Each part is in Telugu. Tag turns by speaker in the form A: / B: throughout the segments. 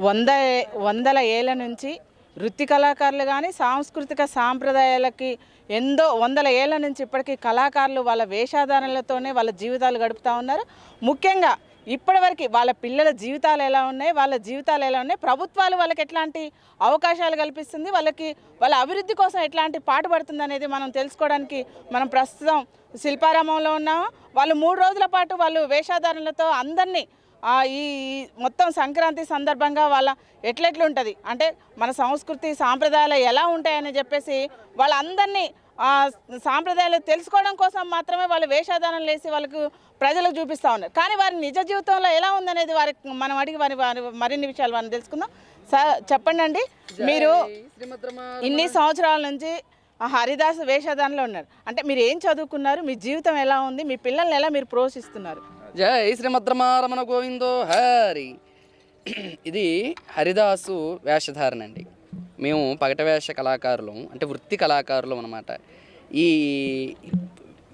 A: వందల ఏళ్ళ నుంచి వృత్తి కళాకారులు కానీ సాంస్కృతిక సాంప్రదాయాలకి వందల ఏళ్ళ నుంచి ఇప్పటికీ కళాకారులు వాళ్ళ వేషధారణలతోనే వాళ్ళ జీవితాలు గడుపుతూ ఉన్నారు. ముఖ్యంగా ఇప్పటివరకు వాళ్ళ పిల్లల జీవితాలు ఎలా ఉన్నాయి, ప్రభుత్వాలు వాళ్ళకి ఎట్లాంటి అవకాశాలు కల్పిస్తుంది, వాళ్ళ అభివృద్ధి కోసం ఎట్లాంటి పాటుపడుతుంది అనేది మనం తెలుసుకోవడానికి మనం ప్రస్తుతం శిల్పారామంలో ఉన్నాము. వాళ్ళు 3 రోజుల పాటు వాళ్ళు వేషధారణలతో అందరినీ ఈ మొత్తం సంక్రాంతి సందర్భంగా వాళ్ళ ఎట్లెట్లుంటుంది అంటే మన సంస్కృతి సాంప్రదాయాలు ఎలా ఉంటాయని చెప్పేసి వాళ్ళందరినీ సాంప్రదాయాలు తెలుసుకోవడం కోసం మాత్రమే వాళ్ళు వేషధారణలు వేసి వాళ్ళకు ప్రజలకు చూపిస్తూ ఉన్నారు. కానీ వారి నిజ జీవితంలో ఎలా ఉందనేది మనం అడిగి మరిన్ని విషయాలు మనం తెలుసుకుందాం. సార్ చెప్పండి, మీరు ఇన్ని సంవత్సరాల నుంచి హరిదాస్ వేషధారణలో ఉన్నారు అంటే మీరు ఏం చదువుకున్నారు, మీ జీవితం ఎలా ఉంది, మీ పిల్లల్ని ఎలా మీరు ప్రోత్సహిస్తున్నారు?
B: జై శ్రీమద్రమారమణ గోవిందో హరి. ఇది హరిదాసు వేషధారణ అండి. మేము పగట వేష కళాకారులం, అంటే వృత్తి కళాకారులం అన్నమాట.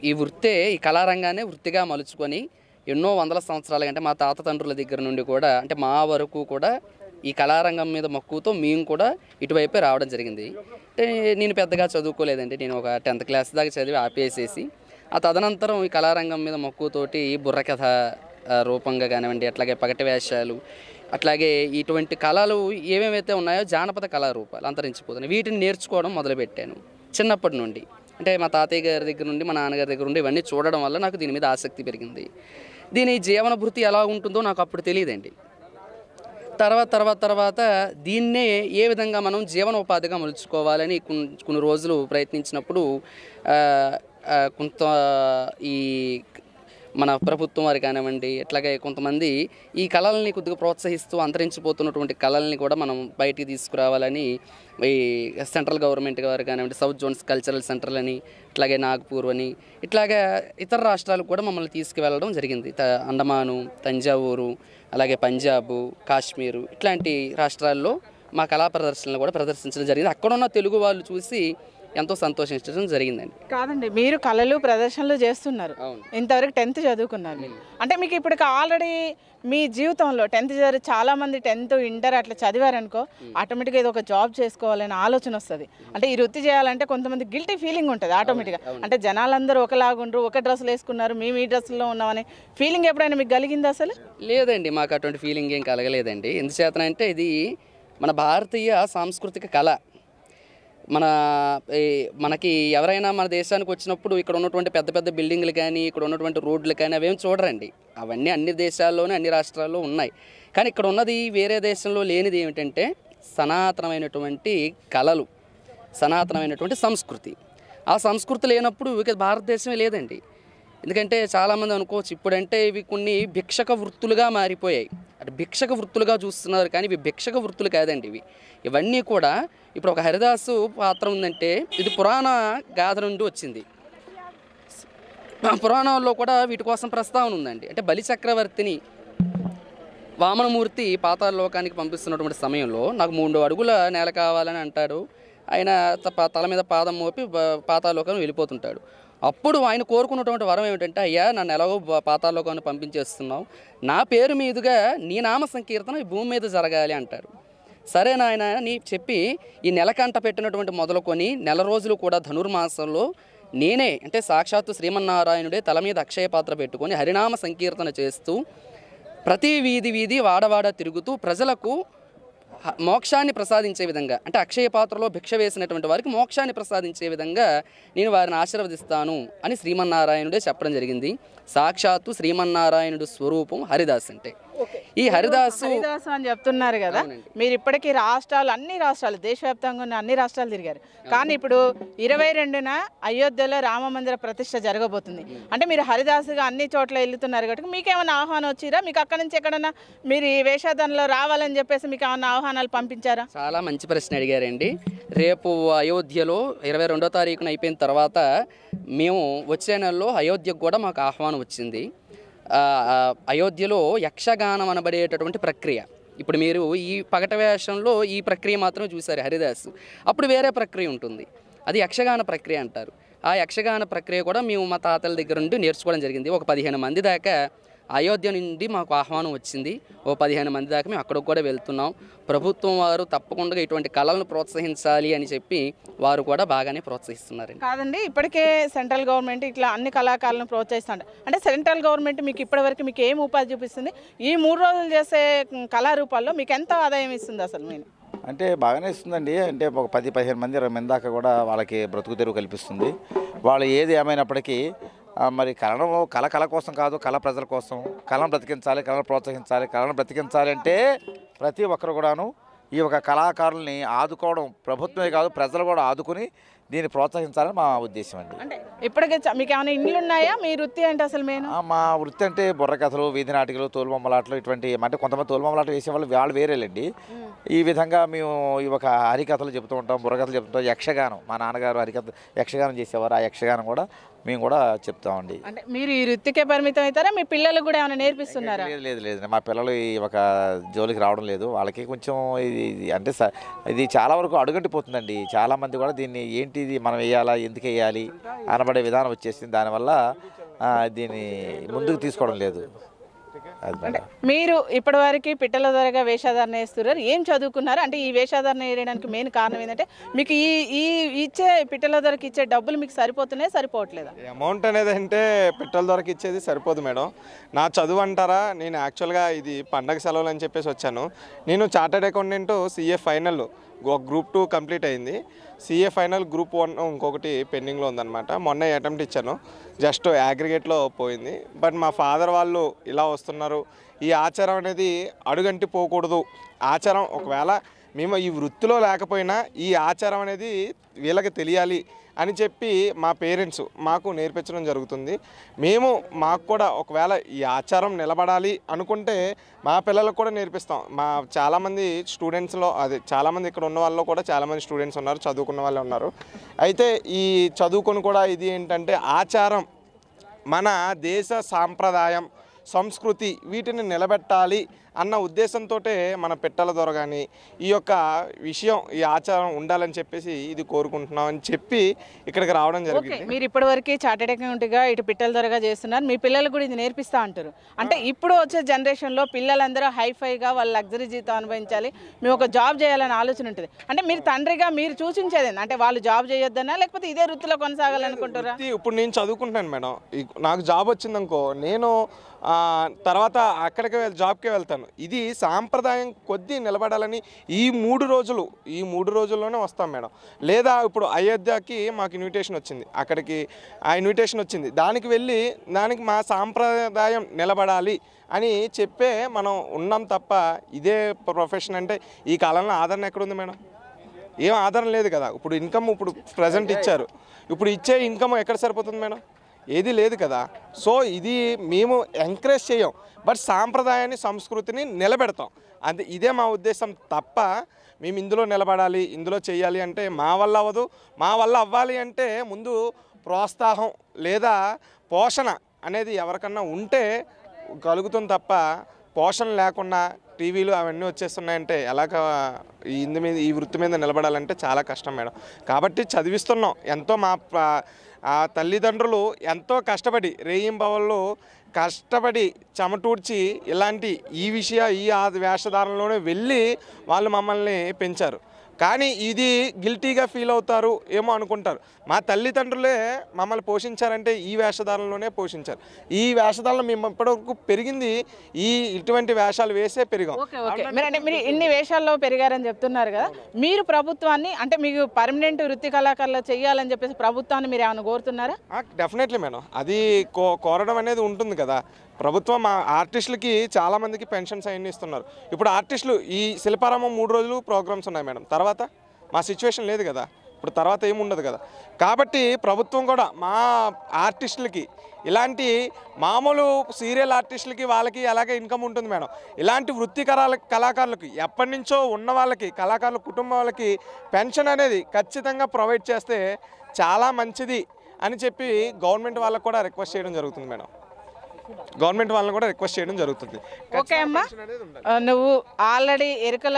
B: ఈ వృత్తే, ఈ కళారంగానే వృత్తిగా మలుచుకొని ఎన్నో వందల సంవత్సరాలు అంటే మా తాత తండ్రుల దగ్గర నుండి కూడా అంటే మా వరకు కూడా ఈ కళారంగం మీద మక్కువతో మేము కూడా ఇటువైపే రావడం జరిగింది. అంటే నేను పెద్దగా చదువుకోలేదండి, నేను ఒక 10th క్లాస్ దాకా చదివి ఆపేసేసి ఆ తదనంతరం ఈ కళారంగం మీద మక్కువతోటి బుర్రకథ రూపంగా కానివ్వండి, అట్లాగే పగటి వేషాలు, అట్లాగే ఇటువంటి కళలు ఏమేమైతే ఉన్నాయో జానపద కళారూపాలు అంతరించిపోతున్నాయి, వీటిని నేర్చుకోవడం మొదలుపెట్టాను చిన్నప్పటి నుండి. అంటే మా తాతయ్య గారి దగ్గర నుండి మా నాన్నగారి దగ్గర నుండి ఇవన్నీ చూడడం వల్ల నాకు దీని మీద ఆసక్తి పెరిగింది. దీని జీవన భృతి ఎలా ఉంటుందో నాకు అప్పుడు తెలియదండి. తర్వాత దీన్నే ఏ విధంగా మనం జీవనోపాధిగా మలుచుకోవాలని కొన్ని రోజులు ప్రయత్నించినప్పుడు కొంత ఈ మన ప్రభుత్వం వారు కానివ్వండి, అట్లాగే కొంతమంది ఈ కళల్ని కొద్దిగా ప్రోత్సహిస్తూ అంతరించిపోతున్నటువంటి కళల్ని కూడా మనం బయటికి తీసుకురావాలని ఈ సెంట్రల్ గవర్నమెంట్ వారు కానివ్వండి, సౌత్ జోన్స్ కల్చరల్ సెంటర్లు అని, అట్లాగే నాగ్పూర్ అని, ఇట్లాగే ఇతర రాష్ట్రాలకు కూడా మమ్మల్ని తీసుకువెళ్ళడం జరిగింది. అండమాను, తంజావూరు, అలాగే పంజాబు, కాశ్మీరు ఇట్లాంటి రాష్ట్రాల్లో మా కళా ప్రదర్శనలు కూడా ప్రదర్శించడం జరిగింది. అక్కడున్న తెలుగు వాళ్ళు చూసి ఎంతో సంతోషించడం జరిగిందండి.
A: కాదండి, మీరు కళలు ప్రదర్శనలు చేస్తున్నారు, ఇంతవరకు 10th చదువుకున్నారు. అంటే మీకు ఇప్పుడు ఆల్రెడీ మీ జీవితంలో 10th చదివి చాలామంది 10th ఇంటర్ అట్లా చదివారనుకో ఆటోమేటిక్గా ఏదో ఒక జాబ్ చేసుకోవాలని ఆలోచన వస్తుంది. అంటే ఈ వృత్తి చేయాలంటే కొంతమంది గిల్టీ ఫీలింగ్ ఉంటుంది ఆటోమేటిక్గా. అంటే జనాలందరూ ఒకలాగుండ్రు, ఒక డ్రెస్సులు వేసుకున్నారు, మేము ఈ డ్రెస్సులో ఉన్నామని ఫీలింగ్ ఎప్పుడైనా మీకు కలిగింది? అసలు
B: లేదండి, మాకు అటువంటి ఫీలింగ్ ఏం కలగలేదండి. ఎందుచేతనంటే ఇది మన భారతీయ సాంస్కృతిక కళ. మనకి ఎవరైనా మన దేశానికి వచ్చినప్పుడు ఇక్కడ ఉన్నటువంటి పెద్ద పెద్ద బిల్డింగ్లు కానీ, ఇక్కడ ఉన్నటువంటి రోడ్లు కానీ అవేం చూడరండి. అవన్నీ అన్ని దేశాల్లోనే అన్ని రాష్ట్రాల్లో ఉన్నాయి. కానీ ఇక్కడ ఉన్నది వేరే దేశంలో లేనిది ఏమిటంటే సనాతనమైనటువంటి కళలు, సనాతనమైనటువంటి సంస్కృతి. ఆ సంస్కృతి లేనప్పుడు ఇక భారతదేశమే లేదండి. ఎందుకంటే చాలామంది అనుకోవచ్చు ఇప్పుడంటే ఇవి కొన్ని భిక్షక వృత్తులుగా మారిపోయాయి, అంటే భిక్షక వృత్తులుగా చూస్తున్నారు. కానీ ఇవి భిక్షక వృత్తులు కాదండి. ఇవన్నీ కూడా ఇప్పుడు ఒక హరిదాసు పాత్ర ఉందంటే ఇది పురాణ గాథ నుండి వచ్చింది. పురాణాల్లో కూడా వీటి కోసం ప్రస్తావన ఉందండి. అంటే బలి చక్రవర్తిని వామనమూర్తి పాతాళ లోకానికి పంపిస్తున్నటువంటి సమయంలో నాకు 3 అడుగుల నేల కావాలని అంటాడు. ఆయన తల మీద పాదం మోపి పాతాళ లోకానికి వెళ్ళిపోతుంటాడు. అప్పుడు ఆయన కోరుకున్నటువంటి వరం ఏమిటంటే, అయ్యా నన్ను ఎలాగో పాతాళ లోకాన్ని పంపించేస్తున్నావు, నా పేరు మీదుగా నీ నామ సంకీర్తన ఈ భూమి మీద జరగాలి అంటారు. సరే నాయన అని చెప్పి ఈ నెలకంట పెట్టినటువంటి మొదలుకొని నెల రోజులు కూడా ధనుర్మాసంలో నేనే అంటే సాక్షాత్తు శ్రీమన్నారాయణుడే తల మీద అక్షయ పాత్ర పెట్టుకొని హరినామ సంకీర్తన చేస్తూ ప్రతి వీధి వాడవాడ తిరుగుతూ ప్రజలకు మోక్షాన్ని ప్రసాదించే విధంగా, అంటే అక్షయ పాత్రలో భిక్ష వేసినటువంటి వారికి మోక్షాన్ని ప్రసాదించే విధంగా నేను వారిని ఆశీర్వదిస్తాను అని శ్రీమన్నారాయణుడే చెప్పడం జరిగింది. సాక్షాత్తు శ్రీమన్నారాయణుడు స్వరూపం హరిదాస్ అంటే. ఈ హరిదాసు
A: అని చెప్తున్నారు కదా, మీరు ఇప్పటికీ అన్ని రాష్ట్రాలు దేశవ్యాప్తంగా ఉన్న అన్ని రాష్ట్రాలు తిరిగారు. కానీ ఇప్పుడు 22న అయోధ్యలో రామ మందిర ప్రతిష్ఠ జరగబోతుంది. అంటే మీరు హరిదాసుగా అన్ని చోట్ల వెళ్తున్నారు కాబట్టి మీకేమైనా ఆహ్వానం వచ్చిరా? మీకు అక్కడి నుంచి ఎక్కడన్నా మీరు ఈ వేషధారణలో రావాలని చెప్పేసి మీకు ఏమైనా ఆహ్వానాలు పంపించారా?
B: చాలా మంచి ప్రశ్న అడిగారండి. రేపు అయోధ్యలో 22వ తారీఖున అయిపోయిన తర్వాత మేము వచ్చే నెలలో అయోధ్యకు కూడా మాకు ఆహ్వానం వచ్చింది. అయోధ్యలో యక్షగానం అనబడేటటువంటి ప్రక్రియ, ఇప్పుడు మీరు ఈ పగట వేషంలో ఈ ప్రక్రియ మాత్రమే చూశారు హరిదాసు, అప్పుడు వేరే ప్రక్రియ ఉంటుంది, అది యక్షగాన ప్రక్రియ అంటారు. ఆ యక్షగాన ప్రక్రియ కూడా మేము మా తాతల దగ్గర నుండి నేర్చుకోవడం జరిగింది. ఒక 15 మంది దాకా అయోధ్య నుండి మాకు ఆహ్వానం వచ్చింది. ఓ 15 మంది దాకా మేము అక్కడికి కూడా వెళ్తున్నాం. ప్రభుత్వం వారు తప్పకుండా ఇటువంటి కళలను ప్రోత్సహించాలి అని చెప్పి వారు కూడా బాగానే ప్రోత్సహిస్తున్నారండి.
A: కాదండి, ఇప్పటికే సెంట్రల్ గవర్నమెంట్ ఇట్లా అన్ని కళాకారులను ప్రోత్సహిస్తుంది. అంటే సెంట్రల్ గవర్నమెంట్ మీకు ఇప్పటివరకు మీకు ఏం ఉపాధి చూపిస్తుంది? ఈ 3 రోజులు చేసే కళారూపాల్లో మీకు ఎంత ఆదాయం ఇస్తుంది అసలు? మీరు
C: అంటే బాగానే ఇస్తుందండి. అంటే ఒక 10-15 మంది 20 మంది దాకా కూడా వాళ్ళకి బ్రతుకు తెరువు కల్పిస్తుంది. వాళ్ళు ఏది ఏమైనప్పటికీ మరి కళ కోసం కాదు, కళ ప్రజల కోసం. కళను బ్రతికించాలి, కళను ప్రోత్సహించాలి. కళను బ్రతికించాలి అంటే ప్రతి ఒక్కరు కూడాను ఈ ఒక కళాకారుల్ని ఆదుకోవడం, ప్రభుత్వమే కాదు ప్రజలు కూడా ఆదుకుని దీన్ని ప్రోత్సహించాలని మా ఉద్దేశం అండి.
A: అంటే ఇప్పటికే మీకు ఏమైనా ఇండ్లు ఉన్నాయా? మీ వృత్తి అంటే అసలు
C: మా వృత్తి అంటే బుర్రకథలు, వీధి నాటికలు, తోలుబొమ్మలాటలు, ఇటువంటి అంటే కొంతమంది తోలుబొమ్మలాట వేసేవాళ్ళు వాళ్ళు వేరేలేండి. ఈ విధంగా మేము ఈ ఒక హరికథలు చెబుతూ ఉంటాం, బుర్రకథలు చెప్తుంటాం. యక్షగానం, మా నాన్నగారు హరికథ యక్షగానం చేసేవారు. ఆ యక్షగానం కూడా మేము కూడా చెప్తామండి.
A: అంటే మీరు ఈ వృత్తికే పరిమితం అవుతారా? మీ పిల్లలకు కూడా ఏమైనా నేర్పిస్తున్నారా?
C: లేదు, మా పిల్లలు ఈ ఒక జోలికి రావడం లేదు. వాళ్ళకి కొంచెం ఇది అంటే ఇది చాలా వరకు అడుగంటిపోతుందండి. చాలామంది కూడా దీన్ని ఏంటిది మనం వేయాలా, ఎందుకు వేయాలి అనబడే విధానం వచ్చేసింది. దానివల్ల దీన్ని ముందుకు తీసుకోవడం లేదు.
A: అంటే మీరు ఇప్పటివరకు పిట్టల దొరగా వేషధారణ వేస్తున్నారు, ఏం చదువుకున్నారు? అంటే ఈ వేషధారణ వేయడానికి మెయిన్ కారణం ఏంటంటే మీకు ఈ ఇచ్చే పిట్టల దొరకి ఇచ్చే డబ్బులు మీకు సరిపోతున్నాయి, సరిపోవట్లేదా?
D: అమౌంట్ అనేది అంటే పిట్టల దొరకి ఇచ్చేది సరిపోదు మేడం. నా చదువు అంటారా, నేను యాక్చువల్గా ఇది పండగ సెలవులు అని చెప్పేసి వచ్చాను. నేను chartered accountant CA final group 2 complete అయింది. CA ఫైనల్ గ్రూప్ 1 ఇంకొకటి పెండింగ్లో ఉందన్నమాట. మొన్న అటెంప్ట్ ఇచ్చాను, జస్ట్ అగ్రిగేట్లో పోయింది. బట్ మా ఫాదర్ వాళ్ళు ఇలా వస్తున్నారు, ఈ ఆచారం అనేది అడుగంటి పోకూడదు. ఆచారం ఒకవేళ మేము ఈ వృత్తిలో లేకపోయినా ఈ ఆచారం అనేది వీళ్ళకి తెలియాలి అని చెప్పి మా పేరెంట్స్ మాకు నేర్పించడం జరుగుతుంది. మాకు కూడా ఒకవేళ ఈ ఆచారం నిలబడాలి అనుకుంటే మా పిల్లలకు కూడా నేర్పిస్తాం. చాలామంది స్టూడెంట్స్లో చాలామంది ఇక్కడ ఉన్న వాళ్ళు కూడా చాలామంది స్టూడెంట్స్ ఉన్నారు, చదువుకున్న వాళ్ళే ఉన్నారు. అయితే ఈ చదువుకొని కూడా ఇది ఏంటంటే ఆచారం, మన దేశ సాంప్రదాయం, సంస్కృతి వీటిని నిలబెట్టాలి అన్న ఉద్దేశంతో మన పిట్టల దొర కానీ ఈ యొక్క విషయం, ఈ ఆచారం ఉండాలని చెప్పేసి ఇది కోరుకుంటున్నాం అని చెప్పి ఇక్కడికి రావడం జరిగింది.
A: మీరు ఇప్పటివరకు చార్టెడ్ అకౌంట్గా ఇటు పిట్టల దొరగా చేస్తున్నారు, మీ పిల్లలకు కూడా ఇది నేర్పిస్తూ అంటారు. అంటే ఇప్పుడు వచ్చే జనరేషన్లో పిల్లలందరూ హైఫైగా వాళ్ళ లగ్జరీ జీవితం అనుభవించాలి, మేము ఒక జాబ్ చేయాలని ఆలోచన ఉంటుంది. అంటే మీరు తండ్రిగా మీరు సూచించేది అంటే వాళ్ళు జాబ్ చేయొద్దనా, లేకపోతే ఇదే వృత్తిలో కొనసాగాలనుకుంటారా?
D: ఇప్పుడు నేను చదువుకుంటున్నాను మేడం, నాకు జాబ్ వచ్చిందనుకో నేను తర్వాత అక్కడికి జాబ్కే వెళ్తాను. ఇది సాంప్రదాయం కొద్దీ నిలబడాలని ఈ 3 రోజుల్లోనే వస్తాం మేడం. లేదా ఇప్పుడు అయోధ్యకి మాకు ఇన్విటేషన్ వచ్చింది, అక్కడికి ఆ ఇన్విటేషన్ వచ్చింది, దానికి మా సాంప్రదాయం నిలబడాలి అని చెప్పే మనం ఉన్నాం తప్ప ఇదే ప్రొఫెషన్ అంటే ఈ కాలంలో ఆదరణ ఎక్కడుంది మేడం? ఏం ఆదరణ లేదు కదా. ఇప్పుడు ఇన్కమ్ ఇప్పుడు ప్రజెంట్ ఇచ్చారు, ఇప్పుడు ఇచ్చే ఇన్కమ్ ఎక్కడ సరిపోతుంది మేడం? ఏది లేదు కదా. సో ఇది మేము ఎంకరేజ్ చేయం, బట్ సాంప్రదాయాన్ని, సంస్కృతిని నిలబెడతాం. ఇదే మా ఉద్దేశం తప్ప మేము ఇందులో నిలబడాలి, ఇందులో చేయాలి అంటే మా వల్ల అవ్వదు. మా వల్ల అవ్వాలి అంటే ముందు ప్రోత్సాహం లేదా పోషణ అనేది ఎవరికన్నా ఉంటే కలుగుతుంది తప్ప పోషణ లేకుండా టీవీలు అవన్నీ వచ్చేస్తున్నాయంటే ఎలాగ ఈ వృత్తి మీద నిలబడాలంటే చాలా కష్టం మేడం. కాబట్టి చదివిస్తున్నాం. ఎంతో మా తల్లిదండ్రులు ఎంతో కష్టపడి రేయింబవళ్ళు కష్టపడి చెమటూడ్చి ఇలాంటి ఈ వేషధారణలోనే వెళ్ళి వాళ్ళు మమ్మల్ని పెంచారు. కానీ ఇది గిల్టీగా ఫీల్ అవుతారు ఏమో అనుకుంటారు. మా తల్లిదండ్రులే మమ్మల్ని పోషించారంటే ఈ వేషధారణలోనే పోషించారు. ఈ వేషధారణలో మేము ఇప్పటివరకు పెరిగింది ఇటువంటి వేషాలు వేసే పెరిగాం.
A: మీరు ఇన్ని వేషాల్లో పెరిగారని చెప్తున్నారు కదా, మీరు ప్రభుత్వాన్ని అంటే మీకు పర్మనెంట్ వృత్తి కళాకారులు చేయాలని చెప్పేసి ప్రభుత్వాన్ని మీరు ఏమైనా కోరుతున్నారా?
D: డెఫినెట్లీ మేడం, అది కోరడం అనేది ఉంటుంది కదా. ప్రభుత్వం ఆర్టిస్టులకి చాలామందికి పెన్షన్స్ అవన్నీ ఇస్తున్నారు. ఇప్పుడు ఆర్టిస్టులు ఈ శిల్పారామం 3 రోజులు ప్రోగ్రామ్స్ ఉన్నాయి మేడం, తర్వాత మా సిచ్యువేషన్ లేదు కదా, ఇప్పుడు తర్వాత ఏముండదు కదా. కాబట్టి ప్రభుత్వం కూడా మా ఆర్టిస్టులకి ఇలాంటి మామూలు సీరియల్ ఆర్టిస్టులకి వాళ్ళకి అలాగే ఇన్కమ్ ఉంటుంది మేడం. ఇలాంటి వృత్తి కళాకారులకి ఎప్పటి నుంచో ఉన్న వాళ్ళకి కళాకారుల కుటుంబం వాళ్ళకి పెన్షన్ అనేది ఖచ్చితంగా ప్రొవైడ్ చేస్తే చాలా మంచిది అని చెప్పి గవర్నమెంట్ వాళ్ళకు కూడా రిక్వెస్ట్ చేయడం జరుగుతుంది మేడం.
A: ఓకే అమ్మా, నువ్వు ఆల్రెడీ ఎరుకల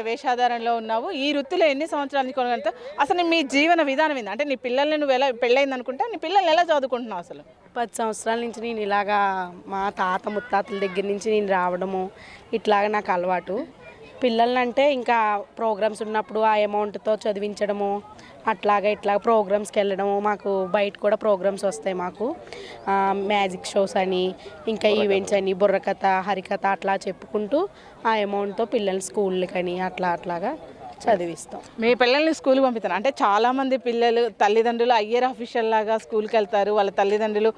A: వేషధారణలో ఉన్నావు, ఈ వృత్తిలో ఎన్ని సంవత్సరాలు కొనగలుగుతావు? అసలు మీ జీవన విధానం ఏంది? అంటే నీ పిల్లల్ని నువ్వు ఎలా పెళ్ళైంది అనుకుంటా, నీ పిల్లల్ని ఎలా చదువుకుంటున్నావు అసలు?
E: 10 సంవత్సరాల నుంచి నేను ఇలాగా మా తాత ముత్తాతల దగ్గర నుంచి నేను రావడము ఇట్లాగా నాకు అలవాటు. పిల్లల్నంటే ఇంకా ప్రోగ్రామ్స్ ఉన్నప్పుడు ఆ అమౌంట్తో చదివించడము అట్లాగా ఇట్లా ప్రోగ్రామ్స్కి వెళ్ళడము. మాకు బయట కూడా ప్రోగ్రామ్స్ వస్తాయి మాకు, మ్యాజిక్ షోస్ అని ఇంకా ఈవెంట్స్ అని బుర్రకథ హరికథ అట్లా చెప్పుకుంటూ ఆ అమౌంట్తో పిల్లల్ని స్కూళ్ళకని అట్లాగా చదివిస్తాం.
A: మీ పిల్లల్ని స్కూల్కి పంపిస్తాను అంటే చాలామంది పిల్లలు తల్లిదండ్రులు ఐఆర్ ఆఫీషియల్ లాగా స్కూల్కి వెళ్తారు. వాళ్ళ తల్లిదండ్రులు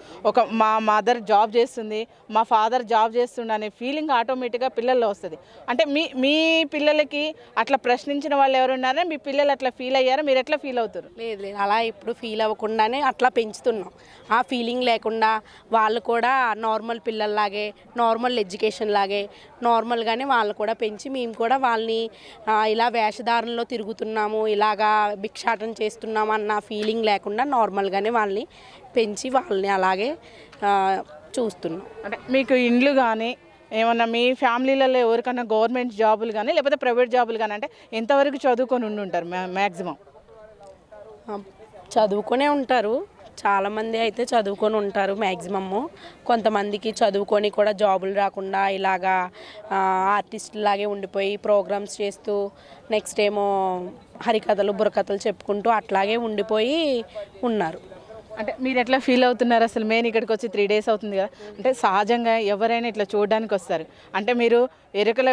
A: మా మదర్ జాబ్ చేస్తుంది, మా ఫాదర్ జాబ్ చేస్తుండ అనే ఫీలింగ్ ఆటోమేటిక్గా పిల్లల్లో వస్తుంది. అంటే మీ పిల్లలకి అట్లా ప్రశ్నించిన వాళ్ళు ఎవరున్నారా? మీ పిల్లలు అట్లా ఫీల్ అయ్యారా? మీరు ఎట్లా ఫీల్ అవుతారు?
E: లేదు అలా ఇప్పుడు ఫీల్ అవ్వకుండానే అట్లా పెంచుతున్నాం. ఆ ఫీలింగ్ లేకుండా వాళ్ళు కూడా నార్మల్ పిల్లల్లాగే నార్మల్ ఎడ్యుకేషన్ లాగే నార్మల్గానే వాళ్ళు కూడా పెంచి మేము కూడా వాళ్ళని ఇలా వేషధారణలో తిరుగుతున్నాము ఇలాగా భిక్షాటన చేస్తున్నాము అన్న ఫీలింగ్ లేకుండా నార్మల్గానే వాళ్ళని పెంచి వాళ్ళని అలాగే చూస్తున్నాం.
A: అంటే మీకు ఇండ్లు కానీ ఏమన్నా మీ ఫ్యామిలీలలో ఎవరికన్నా గవర్నమెంట్ జాబులు కానీ లేకపోతే ప్రైవేట్ జాబులు కానీ అంటే ఎంతవరకు చదువుకొని ఉంటారు మ్యాక్సిమం?
E: చదువుకునే ఉంటారు, చాలామంది అయితే చదువుకొని ఉంటారు మ్యాక్సిమము. కొంతమందికి చదువుకొని కూడా జాబులు రాకుండా ఇలాగా ఆర్టిస్ట్ లాగే ఉండిపోయి ప్రోగ్రామ్స్ చేస్తూ నెక్స్ట్ ఏమో హరికథలు బుర్రకథలు చెప్పుకుంటూ అట్లాగే ఉండిపోయి ఉన్నారు.
A: అంటే మీరు ఎట్లా ఫీల్ అవుతున్నారు? అసలు మెయిన్ ఇక్కడికి వచ్చి 3 days అవుతుంది కదా, అంటే సహజంగా ఎవరైనా ఇట్లా చూడడానికి వస్తారు. అంటే మీరు ఎరుకల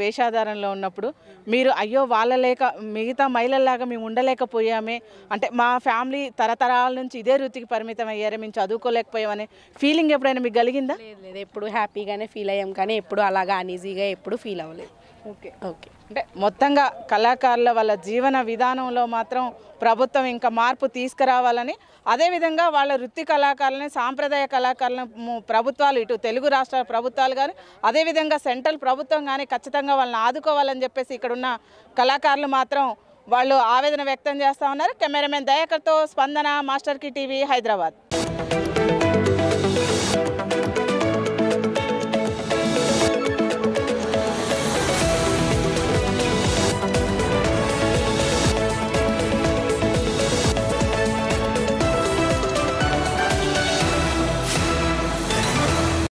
A: వేషాధారంలో ఉన్నప్పుడు మీరు అయ్యో వాళ్ళ లేక మిగతా మహిళల్లాగా మేము ఉండలేకపోయామే, అంటే మా ఫ్యామిలీ తరతరాల నుంచి ఇదే వృత్తికి పరిమితం అయ్యారే, మేము చదువుకోలేకపోయామనే ఫీలింగ్ ఎప్పుడైనా మీకు కలిగిందా?
E: లేదు ఎప్పుడు హ్యాపీగానే ఫీల్ అయ్యాం కానీ ఎప్పుడు అలాగా అనీజీగా ఎప్పుడు ఫీల్ అవ్వలేదు.
A: ఓకే. అంటే మొత్తంగా కళాకారుల వాళ్ళ జీవన విధానంలో మాత్రం ప్రభుత్వం ఇంకా మార్పు తీసుకురావాలని, అదేవిధంగా వాళ్ళ వృత్తి కళాకారులని సాంప్రదాయ కళాకారులను ప్రభుత్వాలు ఇటు తెలుగు రాష్ట్రాల ప్రభుత్వాలు కానీ అదేవిధంగా సెంట్రల్ ప్రభుత్వం కానీ ఖచ్చితంగా వాళ్ళని ఆదుకోవాలని చెప్పేసి ఇక్కడున్న కళాకారులు మాత్రం వాళ్ళు ఆవేదన వ్యక్తం చేస్తూ ఉన్నారు. కెమెరామెన్ దయాకర్తో స్పందన, మాస్టర్ కి టీవీ, హైదరాబాద్.